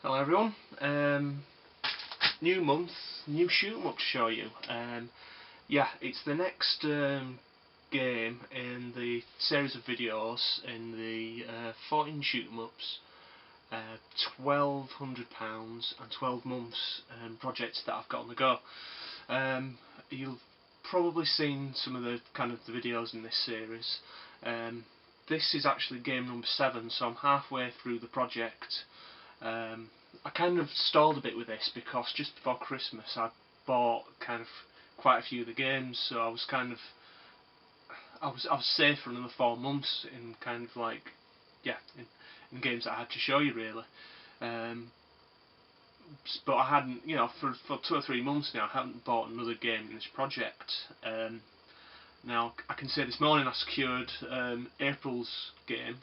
Hello everyone. New month, new shoot 'em up to show you. Yeah, it's the next game in the series of videos in the 14 shoot 'em ups, £1,200 and 12 months projects that I've got on the go. You've probably seen some of the the videos in this series. This is actually game number 7, so I'm halfway through the project. I kind of stalled a bit with this because just before Christmas I bought quite a few of the games, so I was I was safe for another 4 months in in games that I had to show you really. But I hadn't, for 2 or 3 months now I haven't bought another game in this project. Now I can say this morning I secured April's game.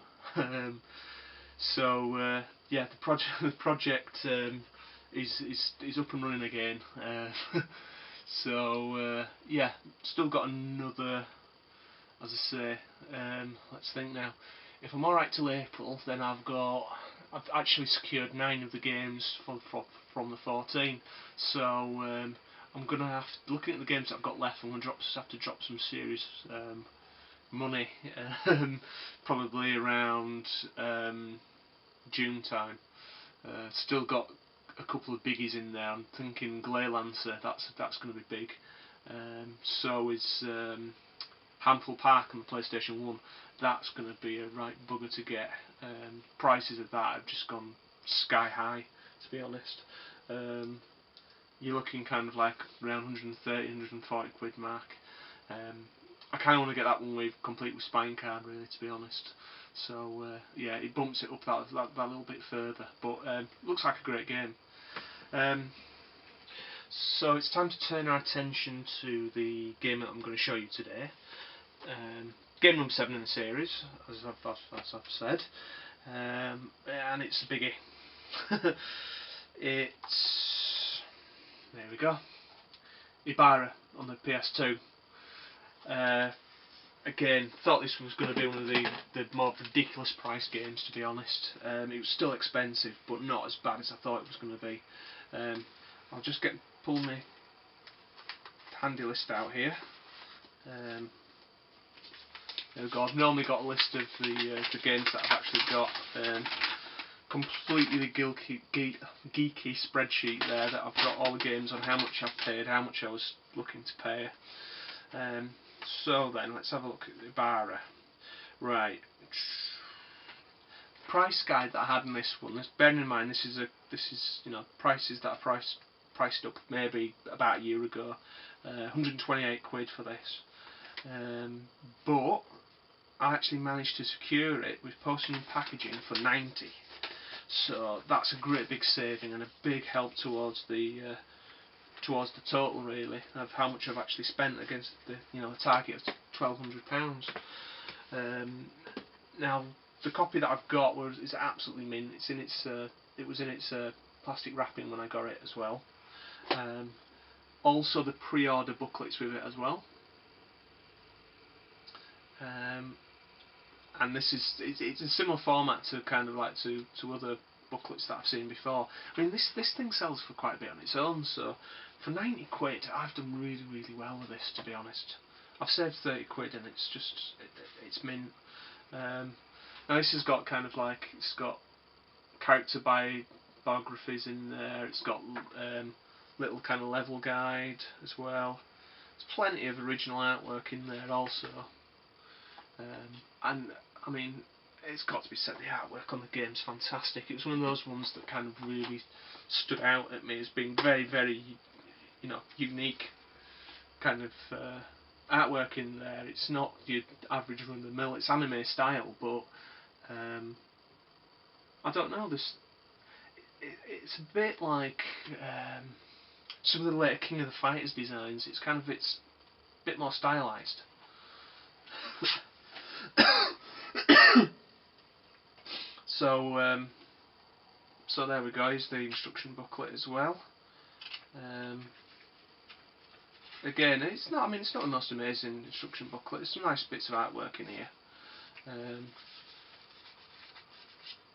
So yeah, the project is up and running again. So yeah, still got another, as I say. Let's think now. If I'm alright till April, then I've actually secured 9 of the games from the 14. So I'm gonna have to, looking at the games that I've got left, I'm gonna have to drop some serious money, probably around June time. Still got a couple of biggies in there. I'm thinking GlayLancer, that's going to be big. So is Handful Park on the PlayStation 1. That's going to be a right bugger to get. Prices of that have just gone sky high, to be honest. You're looking like around 130, 140 quid mark. I kind of want to get that one complete with spine card, really, to be honest. So yeah, it bumps it up that little bit further. But looks like a great game. So it's time to turn our attention to the game that I'm going to show you today. Game number 7 in the series, as I've said, and it's a biggie. It's, there we go, Ibara on the PS2. Again, thought this was going to be one of the more ridiculous price games, to be honest. It was still expensive, but not as bad as I thought it was going to be. I'll just pull my handy list out here. There we go. I've normally got a list of the games that I've actually got. Completely geeky spreadsheet there that I've got all the games on, how much I've paid, how much I was looking to pay. So then, let's have a look at Ibara. Right. Price guide that I had in this one. Bearing in mind this is prices that I priced up maybe about a year ago. 128 quid for this. But I actually managed to secure it with postage and packaging for 90. So that's a great big saving and a big help towards the total, really, of how much I've actually spent against the target of £1,200. Now the copy that I've got is absolutely mint. It was in its plastic wrapping when I got it as well. Also the pre-order booklets with it as well. And it's a similar format to to other booklets that I've seen before. I mean, this thing sells for quite a bit on its own, so for 90 quid I've done really well with this, to be honest. I've saved 30 quid and it's just it's mint. Now this has got it's got character biographies in there. It's got little level guide as well. There's plenty of original artwork in there also. And I mean, it's got to be said, the artwork on the game's fantastic. It was one of those ones that really stood out at me as being very unique artwork in there. It's not your average run of the mill. It's anime style, but I don't know, it's a bit like some of the later King of the Fighters designs. It's it's a bit more stylised. So there we go. Here's the instruction booklet as well. Again, it's not the most amazing instruction booklet. There's some nice bits of artwork in here.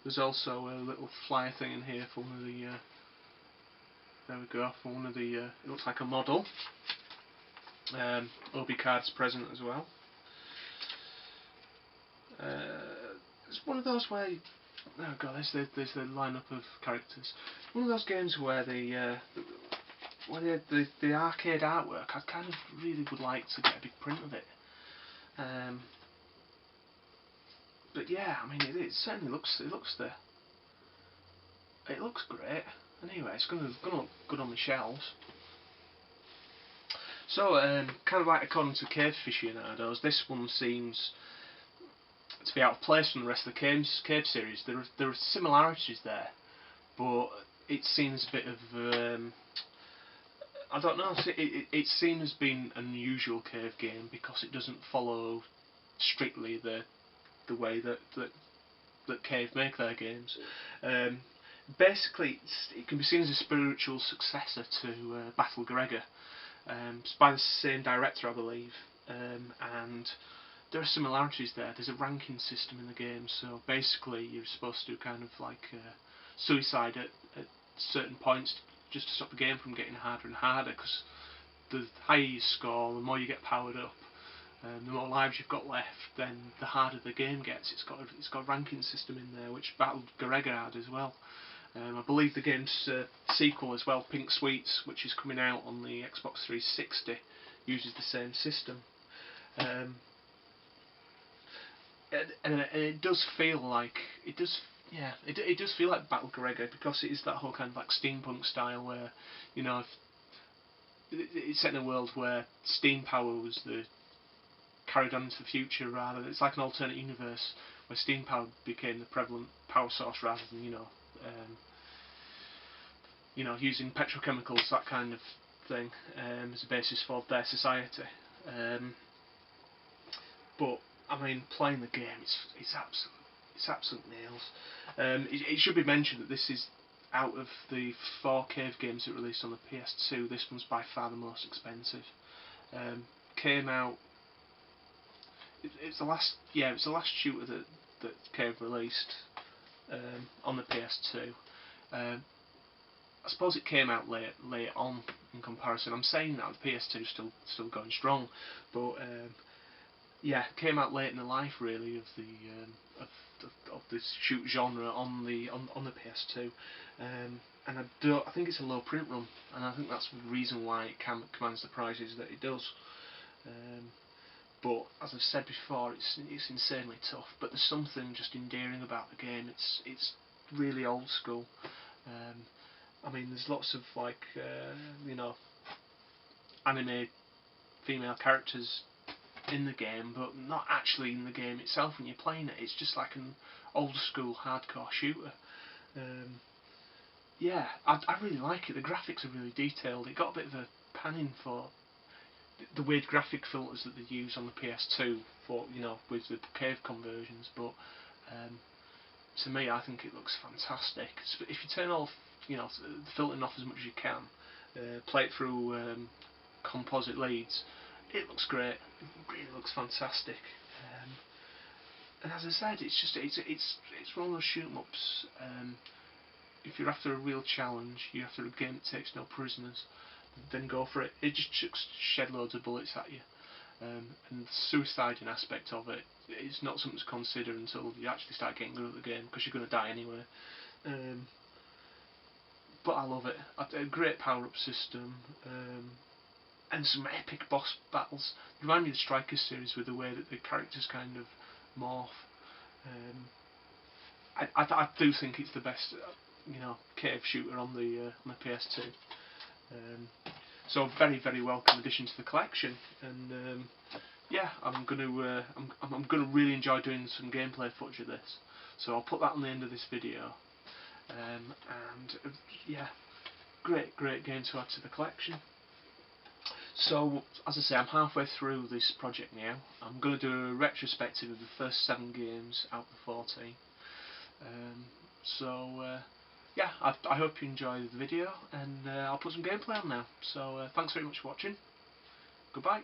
There's also a little flyer thing in here for one of the, there we go, for one of the, it looks like a model. OB cards present as well. It's one of those where, oh god, there's the lineup of characters. One of those games where the arcade artwork, I kind of really would like to get a big print of it. But yeah, I mean, it certainly looks, it looks great. Anyway, it's gonna look good on the shelves. So, kind of like according to Cave Aficionados, this one seems to be out of place from the rest of the Cave series. There are similarities there, but it seems a bit of I don't know. It's seen as being an unusual Cave game because it doesn't follow strictly the way that Cave make their games. Basically, it can be seen as a spiritual successor to Battle Gregor. It's by the same director, I believe, and there are similarities there. There's a ranking system in the game, so basically you're supposed to kind of like suicide at certain points just to stop the game from getting harder and harder, because the higher you score, the more you get powered up, the more lives you've got left, then the harder the game gets. It's got a ranking system in there, which Battle Gregor had as well. I believe the game's sequel as well, Pink Sweets, which is coming out on the Xbox 360, uses the same system. And it does feel like it does feel like Battle Gregor, because it is that whole kind of like steampunk style where, you know, it's set in a world where steam power was carried on into the future, rather. It's like an alternate universe where steam power became the prevalent power source rather than, using petrochemicals, that kind of thing, as a basis for their society. But I mean, playing the game, it's absolute nails. It should be mentioned that this is, out of the 4 Cave games that released on the PS2, this one's by far the most expensive. Came out. It's the last shooter that Cave released on the PS2. I suppose it came out late on in comparison. I'm saying that the PS2 is still going strong, but yeah, it came out late in the life really of this shoot genre on the PS2, and I think it's a low print run, and I think that's the reason why it commands the prices that it does. But as I've said before, it's insanely tough. But there's something just endearing about the game. It's really old school. I mean, there's lots of like anime female characters in the game, but not actually in the game itself. When you're playing it, it's just like an old school hardcore shooter. Yeah, I really like it. The graphics are really detailed. It got a bit of a panning for the weird graphic filters that they use on the PS2 for, with the Cave conversions, but to me, I think it looks fantastic. If you turn off, the filtering off as much as you can, play it through composite leads, it looks great. It really looks fantastic. And as I said, it's one of those shoot-em-ups. If you're after a real challenge, you're after a game that takes no prisoners, then go for it. It just chucks shed loads of bullets at you. And the suiciding aspect of it is not something to consider until you actually start getting good at the game, because you're going to die anyway. But I love it. A great power-up system, and some epic boss battles. They remind me of the Strikers series with the way that the characters kind of morph. I do think it's the best, Cave shooter on the PS2. So a very, very welcome addition to the collection, and yeah, I'm gonna really enjoy doing some gameplay footage of this. So I'll put that on the end of this video, and yeah, great game to add to the collection. So as I say, I'm halfway through this project now. I'm going to do a retrospective of the first 7 games out of the 14. Yeah, I hope you enjoyed the video, and I'll put some gameplay on now. So thanks very much for watching. Goodbye.